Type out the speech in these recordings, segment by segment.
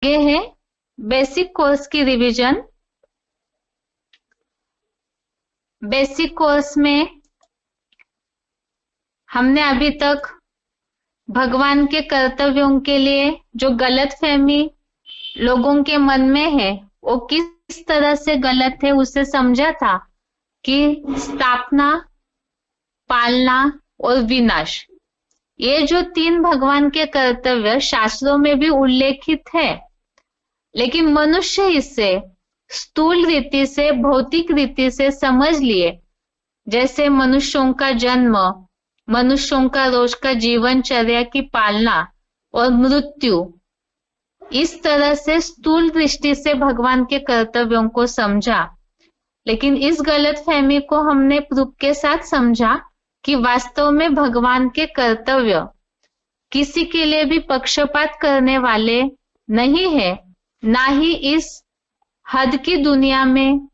ये है basic course की रिवीजन। बेसिक कोर्स में हमने अभी तक भगवान के कर्तव्यों के लिए जो गलतफहमी लोगों के मन में है वो किस तरह से गलत है उसे समझा था कि स्थापना, पालना और विनाश, ये जो तीन भगवान के कर्तव्य शास्त्रों में भी उल्लेखित है, लेकिन मनुष्य इसे स्थूल रीति से, भौतिक रीति से समझ लिए। जैसे मनुष्यों का जन्म, मनुष्यों का रोज का जीवनचर्या की पालना और मृत्यु, इस तरह से स्थूल दृष्टि से भगवान के कर्तव्यों को समझा। लेकिन इस गलतफहमी को हमने प्रूफ के साथ समझा कि वास्तव में भगवान के कर्तव्य किसी के लिए भी पक्षपात करने वाले नहीं है, ना ही इस हद की दुनिया में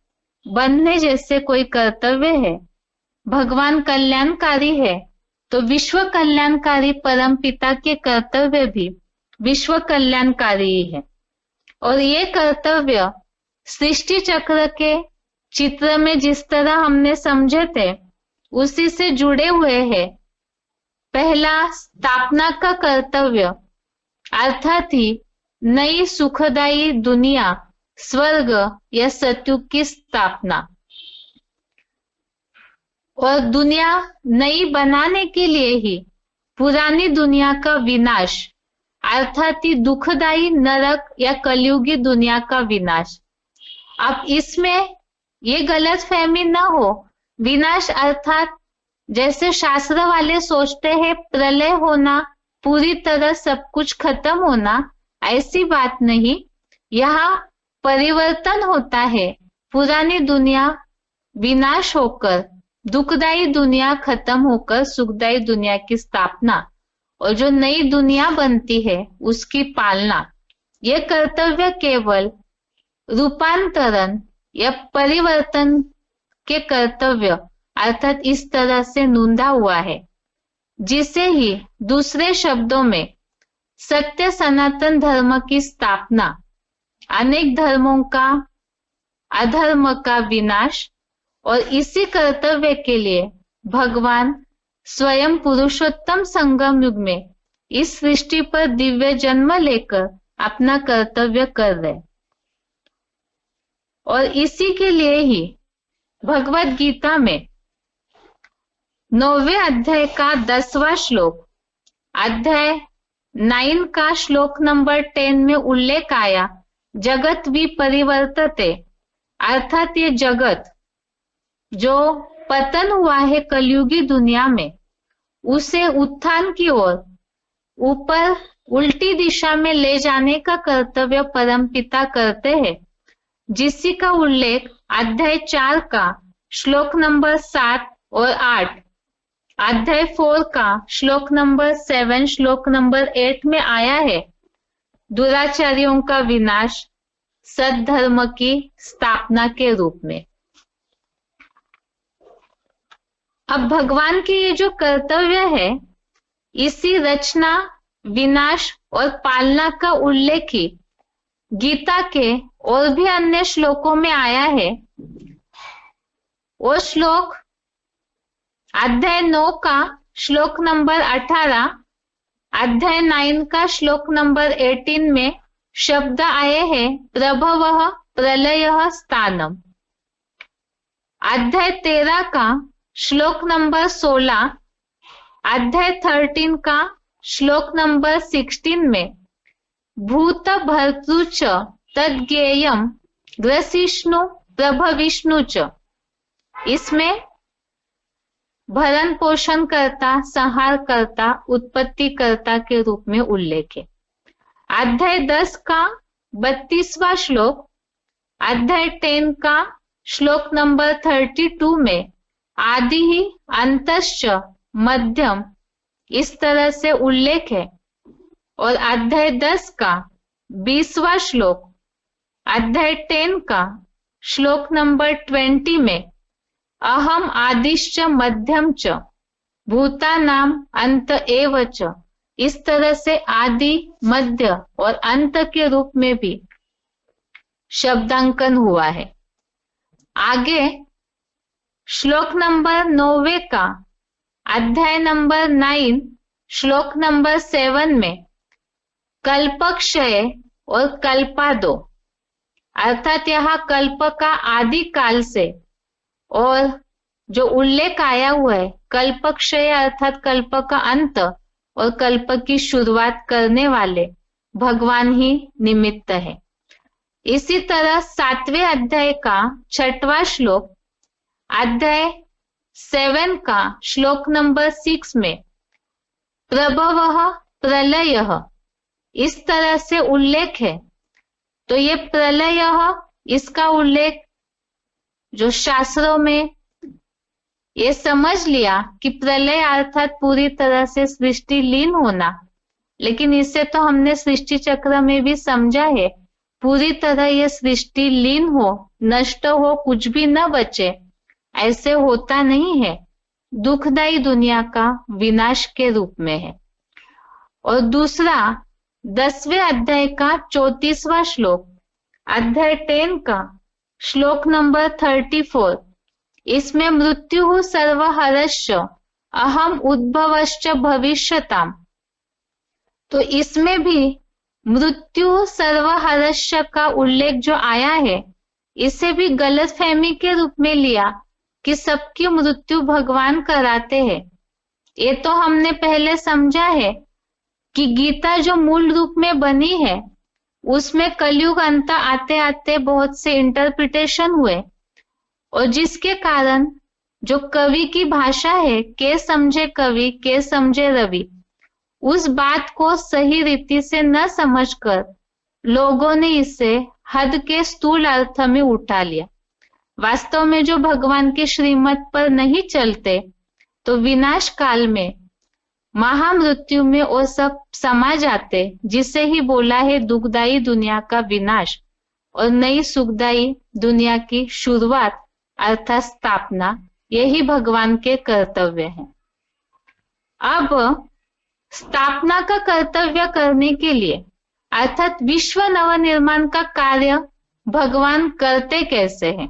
बनने जैसे कोई कर्तव्य है। भगवान कल्याणकारी है तो विश्व कल्याणकारी परम पिता के कर्तव्य भी विश्व कल्याणकारी ही है। और ये कर्तव्य सृष्टि चक्र के चित्र में जिस तरह हमने समझे थे उसी से जुड़े हुए हैं। पहला स्थापना का कर्तव्य, अर्थात ही नई सुखदायी दुनिया, स्वर्ग या सतयुग की स्थापना। और दुनिया नई बनाने के लिए ही पुरानी दुनिया का विनाश, अर्थात ही दुखदायी नरक या कलयुगी दुनिया का विनाश। अब इसमें ये गलतफहमी न हो, विनाश अर्थात जैसे शास्त्र वाले सोचते हैं प्रलय होना, पूरी तरह सब कुछ खत्म होना, ऐसी बात नहीं। यहाँ परिवर्तन होता है, पुरानी दुनिया विनाश होकर दुखदायी दुनिया खत्म होकर सुखदायी दुनिया की स्थापना, और जो नई दुनिया बनती है उसकी पालना। ये कर्तव्य केवल रूपांतरण या परिवर्तन के कर्तव्य अर्थात इस तरह से नूंदा हुआ है, जिसे ही दूसरे शब्दों में सत्य सनातन धर्म की स्थापना, अनेक धर्मों का अधर्म का विनाश, और इसी कर्तव्य के लिए भगवान स्वयं पुरुषोत्तम संगम युग में इस सृष्टि पर दिव्य जन्म लेकर अपना कर्तव्य कर रहे। और इसी के लिए ही भगवत गीता में 9वें अध्याय का 10वां श्लोक, अध्याय 9 का श्लोक नंबर 10 में उल्लेख आया, जगत विपरिवर्तते, अर्थात ये जगत जो पतन हुआ है कलयुगी दुनिया में, उसे उत्थान की ओर ऊपर उल्टी दिशा में ले जाने का कर्तव्य परमपिता करते हैं, जिसी का उल्लेख अध्याय 4 का श्लोक नंबर 7 और 8, अध्याय 4 का श्लोक नंबर 7, श्लोक नंबर 8 में आया है। दुराचारियों का विनाश सद्धर्म की स्थापना के रूप में। अब भगवान के ये जो कर्तव्य है, इसी रचना, विनाश और पालना का उल्लेख ही गीता के और भी अन्य श्लोकों में आया है। वो श्लोक अध्याय 9 का श्लोक नंबर 18, अध्याय 9 का श्लोक नंबर 18 में शब्द आए हैं प्रभवः प्रलयः स्थानम। अध्याय 13 का श्लोक नंबर 16, अध्याय 13 का श्लोक नंबर 16 में भूत भर्तृ च तद्ज्ञेयम् ग्रसिष्णु प्रभविष्णु च, इसमें भरण पोषण करता, संहार करता, उत्पत्ति करता के रूप में उल्लेख है। अध्याय 10 का 32वां श्लोक, अध्याय 10 का श्लोक नंबर 32 में आदि ही अंतश्च मध्यम, इस तरह से उल्लेख है। और अध्याय 10 का 20वां श्लोक, अध्याय 10 का श्लोक नंबर 20 में अहम आदिश्च मध्यम च भूतानाम अंत एव च, इस तरह से आदि, मध्य और अंत के रूप में भी शब्दांकन हुआ है। आगे श्लोक नंबर 9 का अध्याय नंबर 9 श्लोक नंबर 7 में कल्पक्षय और कल्पादो अर्थात यहाँ कल्प का आदि काल से और जो उल्लेख आया हुआ है कल्पक्षय अर्थात कल्प का अंत और कल्प की शुरुआत करने वाले भगवान ही निमित्त है। इसी तरह 7वें अध्याय का 6वां श्लोक अध्याय 7 का श्लोक नंबर 6 में प्रभवः प्रलयः इस तरह से उल्लेख है। तो ये प्रलय इसका उल्लेख जो शास्त्रों में ये समझ लिया कि प्रलय अर्थात पूरी तरह से सृष्टि लीन होना, लेकिन इससे तो हमने सृष्टि चक्र में भी समझा है पूरी तरह ये सृष्टि लीन हो, नष्ट हो, कुछ भी न बचे, ऐसे होता नहीं है, दुखदायी दुनिया का विनाश के रूप में है। और दूसरा 10वें अध्याय का 34वां श्लोक अध्याय 10 का श्लोक नंबर 34 इसमें मृत्यु सर्वहरश्च अहम उद्भवश्च भविष्यताम। तो इसमें भी मृत्यु सर्वहरश्च का उल्लेख जो आया है इसे भी गलतफहमी के रूप में लिया कि सबकी मृत्यु भगवान कराते हैं। ये तो हमने पहले समझा है कि गीता जो मूल रूप में बनी है उसमें कलयुग अंत आते आते बहुत से इंटरप्रिटेशन हुए और जिसके कारण जो कवि की भाषा है के समझे कवि के समझे रवि, उस बात को सही रीति से न समझकर लोगों ने इसे हद के स्थूल अर्थ में उठा लिया। वास्तव में जो भगवान के श्रीमत पर नहीं चलते तो विनाश काल में महामृत्यु में वो सब समा जाते, जिसे ही बोला है दुखदायी दुनिया का विनाश और नई सुखदायी दुनिया की शुरुआत अर्थात स्थापना, यही भगवान के कर्तव्य है। अब स्थापना का कर्तव्य करने के लिए अर्थात विश्व नवनिर्माण का कार्य भगवान करते कैसे हैं?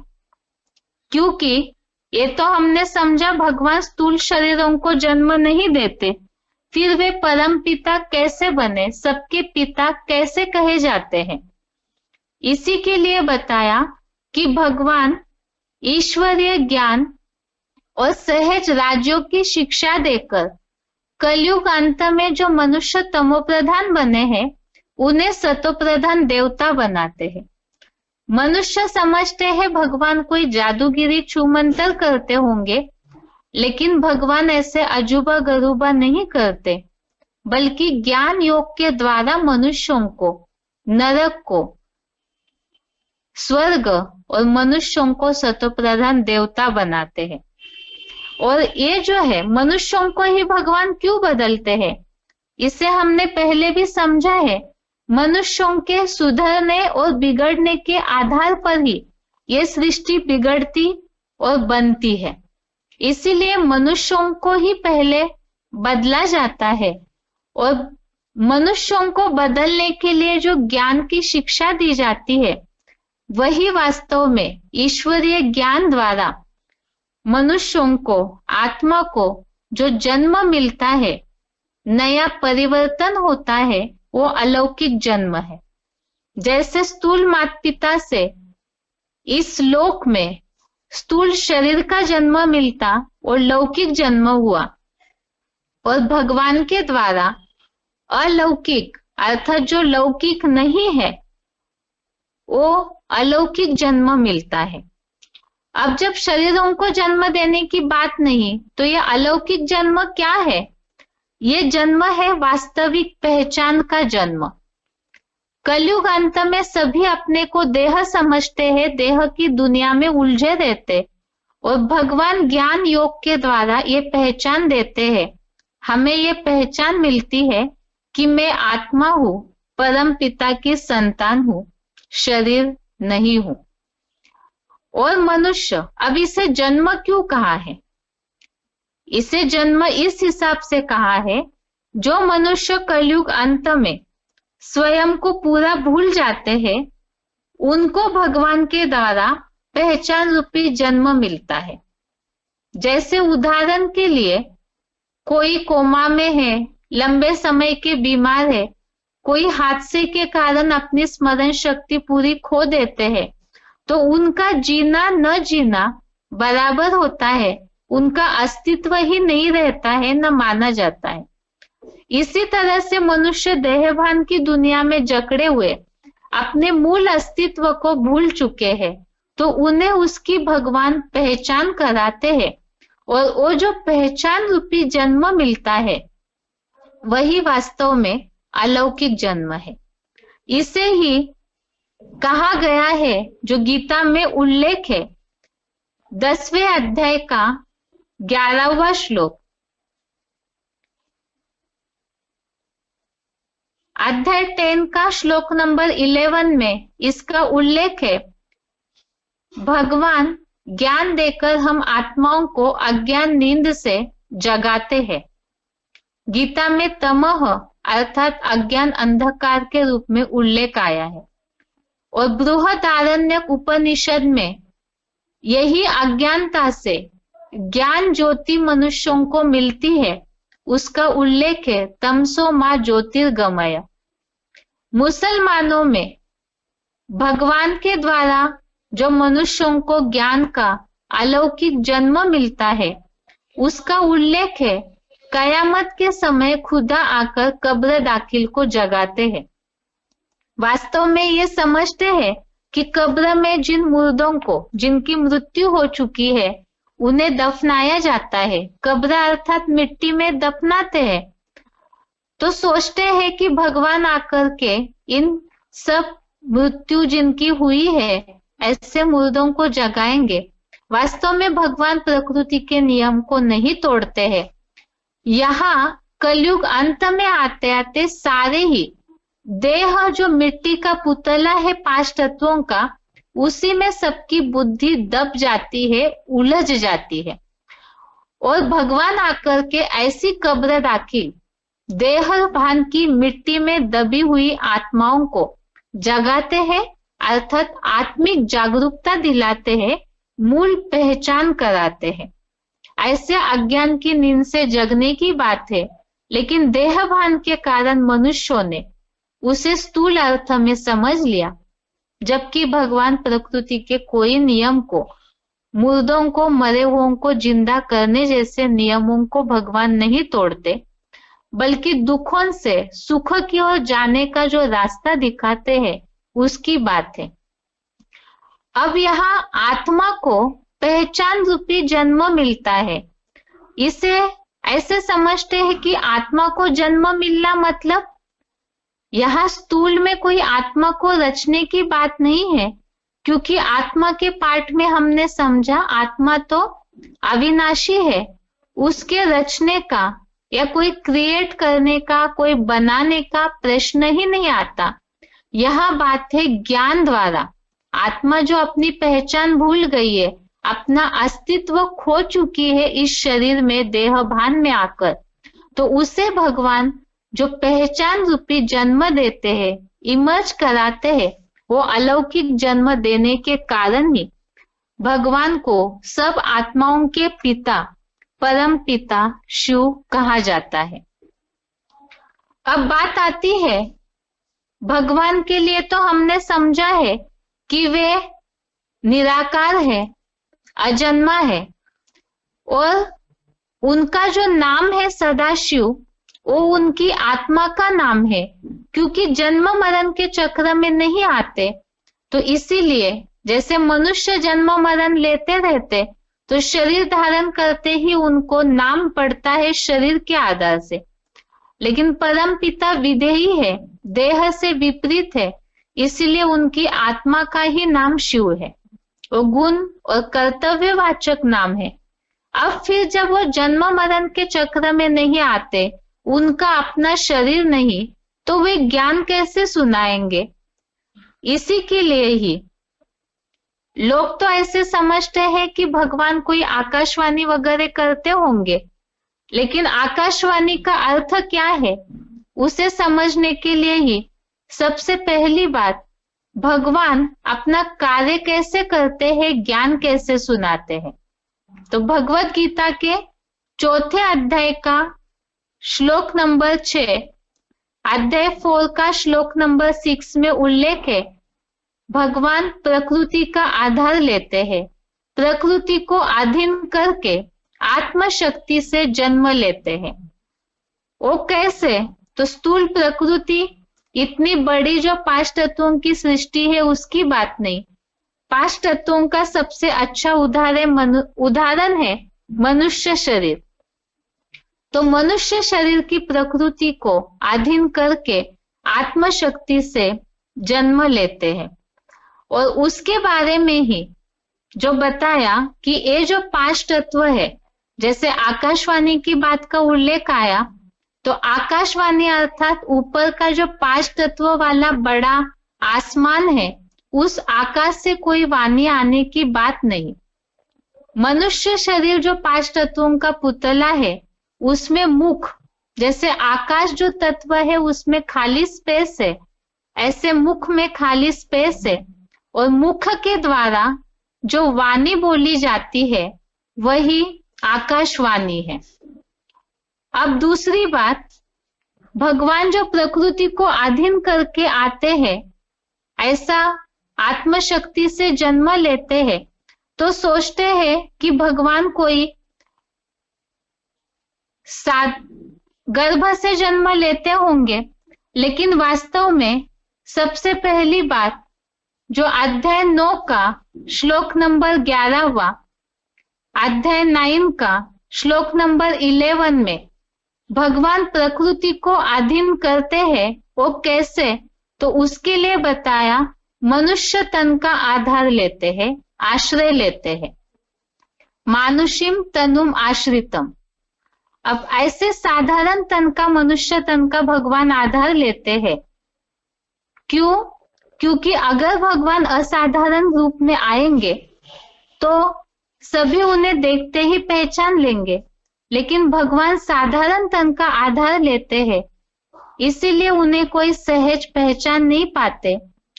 क्योंकि ये तो हमने समझा भगवान स्थूल शरीरों को जन्म नहीं देते, फिर वे परम पिता कैसे बने, सबके पिता कैसे कहे जाते हैं? इसी के लिए बताया कि भगवान ईश्वरीय ज्ञान और सहज राज्यों की शिक्षा देकर कलयुग अंत में जो मनुष्य तमोप्रधान बने हैं उन्हें सतोप्रधान देवता बनाते हैं। मनुष्य समझते हैं भगवान कोई जादूगिरी छूमंतर करते होंगे, लेकिन भगवान ऐसे अजूबा गरूबा नहीं करते, बल्कि ज्ञान योग के द्वारा मनुष्यों को नरक को स्वर्ग और मनुष्यों को सतोप्रधान देवता बनाते हैं। और ये जो है मनुष्यों को ही भगवान क्यों बदलते हैं, इसे हमने पहले भी समझा है। मनुष्यों के सुधरने और बिगड़ने के आधार पर ही ये सृष्टि बिगड़ती और बनती है। इसीलिए मनुष्यों को ही पहले बदला जाता है और मनुष्यों को बदलने के लिए जो ज्ञान की शिक्षा दी जाती है वही वास्तव में ईश्वरीय ज्ञान द्वारा मनुष्यों को, आत्मा को जो जन्म मिलता है, नया परिवर्तन होता है, वो अलौकिक जन्म है। जैसे स्थूल माता पिता से इस लोक में स्थूल शरीर का जन्म मिलता और लौकिक जन्म हुआ, और भगवान के द्वारा अलौकिक अर्थात जो लौकिक नहीं है वो अलौकिक जन्म मिलता है। अब जब शरीरों को जन्म देने की बात नहीं, तो ये अलौकिक जन्म क्या है? ये जन्म है वास्तविक पहचान का जन्म। कलयुग अंत में सभी अपने को देह समझते हैं, देह की दुनिया में उलझे रहते, और भगवान ज्ञान योग के द्वारा ये पहचान देते हैं। हमें ये पहचान मिलती है कि मैं आत्मा हूं, परम पिता की संतान हूं, शरीर नहीं हूं। और मनुष्य, अब इसे जन्म क्यों कहा है? इसे जन्म इस हिसाब से कहा है, जो मनुष्य कलयुग अंत में स्वयं को पूरा भूल जाते हैं, उनको भगवान के द्वारा पहचान रूपी जन्म मिलता है। जैसे उदाहरण के लिए, कोई कोमा में है, लंबे समय के बीमार है, कोई हादसे के कारण अपनी स्मरण शक्ति पूरी खो देते हैं, तो उनका जीना न जीना बराबर होता है, उनका अस्तित्व ही नहीं रहता है, न माना जाता है। इसी तरह से मनुष्य देहभान की दुनिया में जकड़े हुए अपने मूल अस्तित्व को भूल चुके हैं, तो उन्हें उसकी भगवान पहचान कराते हैं, और वो जो पहचान रूपी जन्म मिलता है वही वास्तव में अलौकिक जन्म है। इसे ही कहा गया है, जो गीता में उल्लेख है, 10वें अध्याय का 11वां श्लोक। अध्याय 10 का श्लोक नंबर 11 में इसका उल्लेख है, भगवान ज्ञान देकर हम आत्माओं को अज्ञान नींद से जगाते हैं। गीता में तमह अर्थात अज्ञान अंधकार के रूप में उल्लेख आया है, और बृहदारण्यक उपनिषद में यही अज्ञानता से ज्ञान ज्योति मनुष्यों को मिलती है, उसका उल्लेख है तमसो मां ज्योतिर्गमय। मुसलमानों में भगवान के द्वारा जो मनुष्यों को ज्ञान का अलौकिक जन्म मिलता है, उसका उल्लेख है कयामत के समय खुदा आकर कब्र दाखिल को जगाते हैं। वास्तव में ये समझते हैं कि कब्र में जिन मुर्दों को जिनकी मृत्यु हो चुकी है उन्हें दफनाया जाता है, कब्र अर्थात मिट्टी में दफनाते हैं, तो सोचते हैं कि भगवान आकर के इन सब मृत्यु जिनकी हुई है ऐसे मुर्दों को जगाएंगे। वास्तव में भगवान प्रकृति के नियम को नहीं तोड़ते हैं। यहाँ कलयुग अंत में आते आते सारे ही देह जो मिट्टी का पुतला है 5 तत्वों का, उसी में सबकी बुद्धि दब जाती है, उलझ जाती है, और भगवान आकर के ऐसी कब्र दाखिल देह भान की मिट्टी में दबी हुई आत्माओं को जगाते हैं, अर्थात आत्मिक जागरूकता दिलाते हैं, मूल पहचान कराते हैं। ऐसे अज्ञान की नींद से जगने की बात है, लेकिन देहभान के कारण मनुष्यों ने उसे स्थूल अर्थ में समझ लिया, जबकि भगवान प्रकृति के कोई नियम को, मुर्दों को, मरे हुओं को जिंदा करने जैसे नियमों को भगवान नहीं तोड़ते, बल्कि दुखों से सुख की ओर जाने का जो रास्ता दिखाते हैं उसकी बात है। अब यहाँ आत्मा को पहचान रूपी जन्म मिलता है। इसे ऐसे समझते हैं कि आत्मा को जन्म मिलना मतलब यहाँ स्थूल में कोई आत्मा को रचने की बात नहीं है, क्योंकि आत्मा के पाठ में हमने समझा आत्मा तो अविनाशी है, उसके रचने का या कोई क्रिएट करने का, कोई बनाने का प्रश्न ही नहीं आता। यह बात है ज्ञान द्वारा आत्मा जो अपनी पहचान भूल गई है, अपना अस्तित्व खो चुकी है इस शरीर में देह भान में आकर, तो उसे भगवान जो पहचान रूपी जन्म देते हैं, इमर्ज कराते हैं, वो अलौकिक जन्म देने के कारण ही भगवान को सब आत्माओं के पिता, परम पिता शिव कहा जाता है। अब बात आती है भगवान के लिए, तो हमने समझा है कि वे निराकार है, अजन्मा है, और उनका जो नाम है सदाशिव, वो उनकी आत्मा का नाम है, क्योंकि जन्म मरण के चक्र में नहीं आते। तो इसीलिए जैसे मनुष्य जन्म मरण लेते रहते, तो शरीर धारण करते ही उनको नाम पड़ता है शरीर के आधार से, लेकिन परम पिता विदेही है, देह से विपरीत है, इसलिए उनकी आत्मा का ही नाम शिव है, वो गुण और कर्तव्यवाचक नाम है। अब फिर जब वो जन्म मरण के चक्र में नहीं आते, उनका अपना शरीर नहीं, तो वे ज्ञान कैसे सुनाएंगे? इसी के लिए ही लोग तो ऐसे समझते हैं कि भगवान कोई आकाशवाणी वगैरह करते होंगे, लेकिन आकाशवाणी का अर्थ क्या है उसे समझने के लिए ही सबसे पहली बात भगवान अपना कार्य कैसे करते हैं, ज्ञान कैसे सुनाते हैं। तो भगवत गीता के चौथे अध्याय का श्लोक नंबर 6, अध्याय 4 का श्लोक नंबर 6 में उल्लेख है, भगवान प्रकृति का आधार लेते हैं, प्रकृति को अधीन करके आत्मशक्ति से जन्म लेते हैं। वो कैसे? तो स्थूल प्रकृति इतनी बड़ी जो 5 तत्वों की सृष्टि है उसकी बात नहीं, 5 तत्वों का सबसे अच्छा उदाहरण है मनुष्य शरीर। तो मनुष्य शरीर की प्रकृति को अधीन करके आत्मशक्ति से जन्म लेते हैं। और उसके बारे में ही जो बताया कि ये जो 5 तत्व है, जैसे आकाशवाणी की बात का उल्लेख आया, तो आकाशवाणी अर्थात ऊपर का जो 5 तत्व वाला बड़ा आसमान है, उस आकाश से कोई वाणी आने की बात नहीं। मनुष्य शरीर जो 5 तत्वों का पुतला है, उसमें मुख, जैसे आकाश जो तत्व है उसमें खाली स्पेस है, ऐसे मुख में खाली स्पेस है, और मुख के द्वारा जो वाणी बोली जाती है वही आकाशवाणी है। अब दूसरी बात, भगवान जो प्रकृति को अधीन करके आते हैं, ऐसा आत्मशक्ति से जन्म लेते हैं, तो सोचते हैं कि भगवान कोई गर्भ से जन्म लेते होंगे, लेकिन वास्तव में सबसे पहली बात जो अध्याय 9 का श्लोक नंबर 11वां, अध्याय 9 का श्लोक नंबर 11 में भगवान प्रकृति को अधीन करते हैं। वो कैसे? तो उसके लिए बताया मनुष्य तन का आधार लेते हैं, आश्रय लेते हैं, मानुषिम तनुम आश्रितम। अब ऐसे साधारण तन का, मनुष्य तन का भगवान आधार लेते हैं। क्यों? क्योंकि अगर भगवान असाधारण रूप में आएंगे तो सभी उन्हें देखते ही पहचान लेंगे, लेकिन भगवान साधारण तन का आधार लेते हैं, इसीलिए उन्हें कोई सहज पहचान नहीं पाते,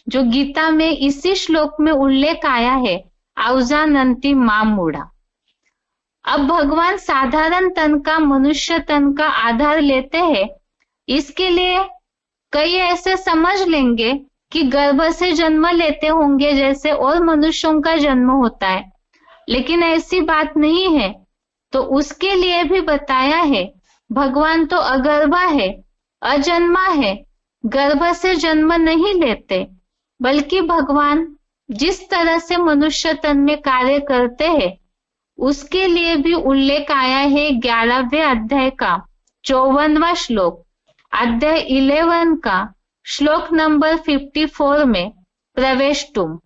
जो गीता में इसी श्लोक में उल्लेख आया है, औजानंती मां मूढ़ा। अब भगवान साधारण तन का, मनुष्य तन का आधार लेते हैं, इसके लिए कई ऐसे समझ लेंगे कि गर्भ से जन्म लेते होंगे जैसे और मनुष्यों का जन्म होता है, लेकिन ऐसी बात नहीं है। तो उसके लिए भी बताया है, भगवान तो अगर्भा है, अजन्मा है, गर्भ से जन्म नहीं लेते, बल्कि भगवान जिस तरह से मनुष्य तन में कार्य करते हैं उसके लिए भी उल्लेख आया है 11वें अध्याय का 54वां श्लोक, अध्याय 11 का श्लोक नंबर 54 में प्रवेश तुम,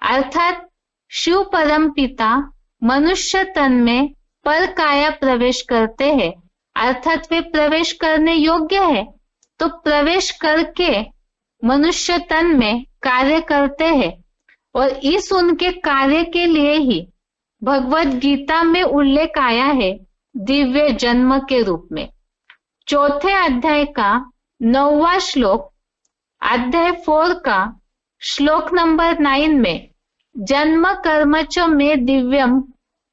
अर्थात शिव परम पिता मनुष्य तन में पर काया प्रवेश करते हैं, अर्थात वे प्रवेश करने योग्य है, तो प्रवेश करके मनुष्य तन में कार्य करते हैं। और इस उनके कार्य के लिए ही भगवत गीता में उल्लेख आया है दिव्य जन्म के रूप में। चौथे अध्याय का 9वां श्लोक, अध्याय 4 का श्लोक नंबर 9 में जन्म कर्म च में दिव्यम,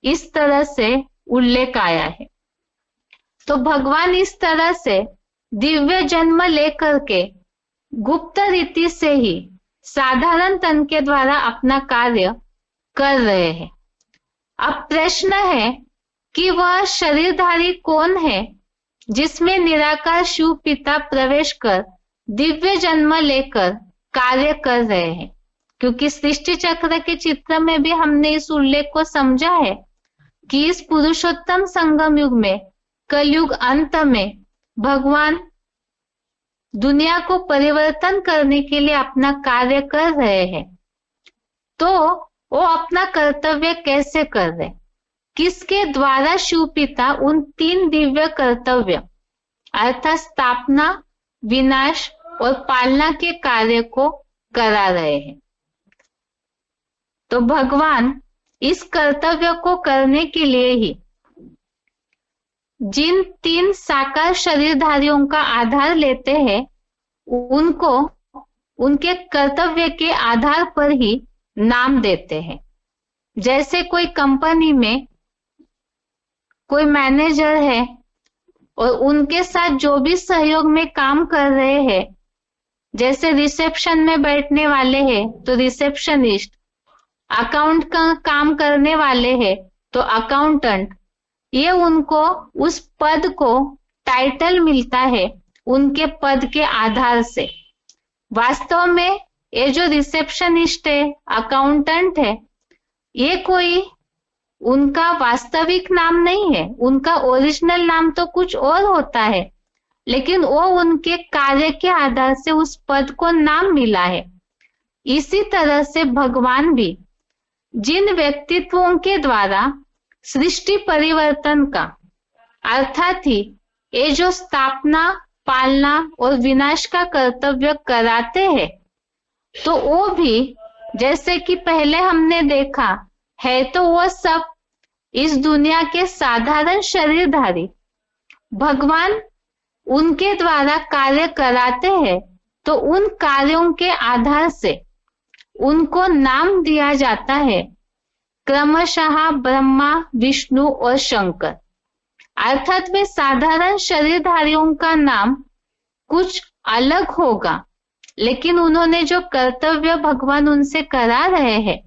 इस तरह से उल्लेख आया है। तो भगवान इस तरह से दिव्य जन्म लेकर के गुप्त रीति से ही साधारण तन के द्वारा अपना कार्य कर रहे हैं। अब प्रश्न है कि वह शरीरधारी कौन है जिसमें निराकार शिव पिता प्रवेश कर दिव्य जन्म लेकर कार्य कर रहे हैं, क्योंकि सृष्टि चक्र के चित्र में भी हमने इस उल्लेख को समझा है कि इस पुरुषोत्तम संगम युग में, कलयुग अंत में भगवान दुनिया को परिवर्तन करने के लिए अपना कार्य कर रहे हैं। तो वो अपना कर्तव्य कैसे कर रहे, किसके द्वारा शिव पिता उन 3 दिव्य कर्तव्य अर्थात स्थापना, विनाश और पालना के कार्य को करा रहे हैं। तो भगवान इस कर्तव्य को करने के लिए ही जिन 3 साकार शरीरधारियों का आधार लेते हैं उनको उनके कर्तव्य के आधार पर ही नाम देते हैं। जैसे कोई कंपनी में कोई मैनेजर है और उनके साथ जो भी सहयोग में काम कर रहे हैं, जैसे रिसेप्शन में बैठने वाले हैं तो रिसेप्शनिस्ट, अकाउंट का काम करने वाले हैं तो अकाउंटेंट, ये उनको उस पद को टाइटल मिलता है उनके पद के आधार से। वास्तव में ये जो रिसेप्शनिस्ट है, अकाउंटेंट है, ये कोई उनका वास्तविक नाम नहीं है, उनका ओरिजिनल नाम तो कुछ और होता है, लेकिन वो उनके कार्य के आधार से उस पद को नाम मिला है। इसी तरह से भगवान भी जिन व्यक्तित्वों के द्वारा सृष्टि परिवर्तन का अर्थात ही ये जो स्थापना, पालना और विनाश का कर्तव्य कराते हैं, तो वो भी जैसे कि पहले हमने देखा है, तो वो सब इस दुनिया के साधारण शरीरधारी। भगवान उनके द्वारा कार्य कराते हैं तो उन कार्यों के आधार से उनको नाम दिया जाता है क्रमशः ब्रह्मा, विष्णु और शंकर। अर्थात वे साधारण शरीरधारियों का नाम कुछ अलग होगा, लेकिन उन्होंने जो कर्तव्य भगवान उनसे करा रहे हैं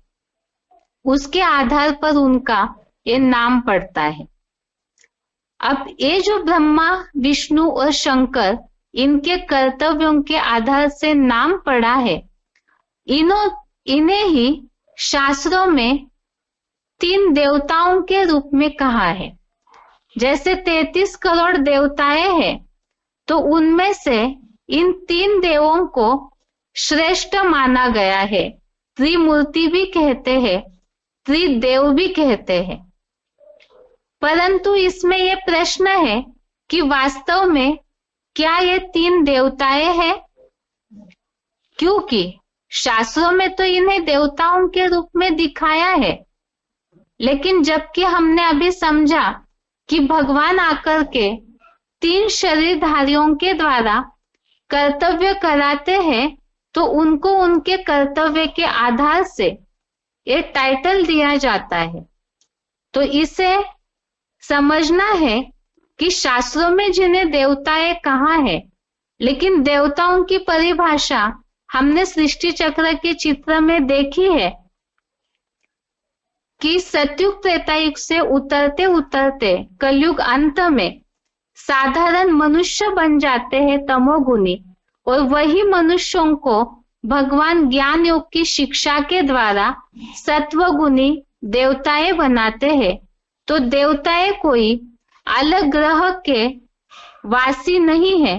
उसके आधार पर उनका ये नाम पड़ता है। अब ये जो ब्रह्मा, विष्णु और शंकर, इनके कर्तव्यों के आधार से नाम पड़ा है, इन्हें ही शास्त्रों में 3 देवताओं के रूप में कहा है। जैसे 33 करोड़ देवताएं हैं, तो उनमें से इन 3 देवों को श्रेष्ठ माना गया है। त्रिमूर्ति भी कहते हैं, त्रिदेव भी कहते हैं। परंतु इसमें यह प्रश्न है कि वास्तव में क्या ये 3 देवताएं हैं? क्योंकि शास्त्रों में तो इन्हें देवताओं के रूप में दिखाया है, लेकिन जबकि हमने अभी समझा कि भगवान आकर के 3 शरीरधारियों के द्वारा कर्तव्य कराते हैं, तो उनको उनके कर्तव्य के आधार से ये टाइटल दिया जाता है। तो इसे समझना है कि शास्त्रों में जिन्हें देवताएं कहा है, लेकिन देवताओं की परिभाषा हमने सृष्टि चक्र के चित्र में देखी है कि सतयुग त्रेतायुग से उतरते उतरते कलयुग अंत में साधारण मनुष्य बन जाते हैं तमोगुनी, और वही मनुष्यों को भगवान ज्ञान योग की शिक्षा के द्वारा सत्वगुणी देवताएं बनाते हैं। तो देवताएं कोई अलग ग्रह के वासी नहीं है,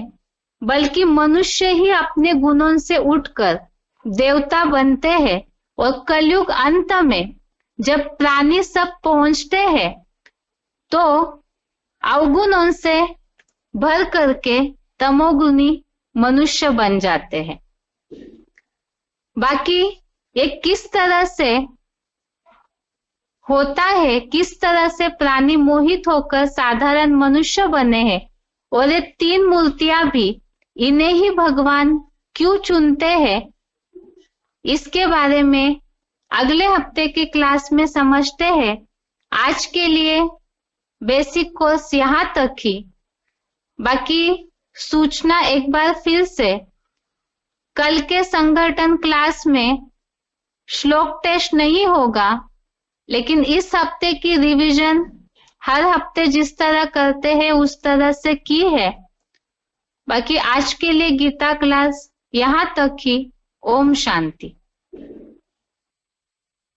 बल्कि मनुष्य ही अपने गुणों से उठकर देवता बनते हैं। और कलयुग अंत में जब प्राणी सब पहुंचते हैं, तो अवगुणों से भर करके तमोगुणी मनुष्य बन जाते हैं। बाकी ये किस तरह से होता है, किस तरह से प्राणी मोहित होकर साधारण मनुष्य बने हैं, और ये 3 मूर्तियां भी इन्हें ही भगवान क्यों चुनते हैं, इसके बारे में अगले हफ्ते की क्लास में समझते हैं। आज के लिए बेसिक कोर्स यहाँ तक ही। बाकी सूचना एक बार फिर से, कल के संगठन क्लास में श्लोक टेस्ट नहीं होगा, लेकिन इस हफ्ते की रिवीजन हर हफ्ते जिस तरह करते हैं उस तरह से की है। बाकी आज के लिए गीता क्लास यहाँ तक ही। ओम शांति।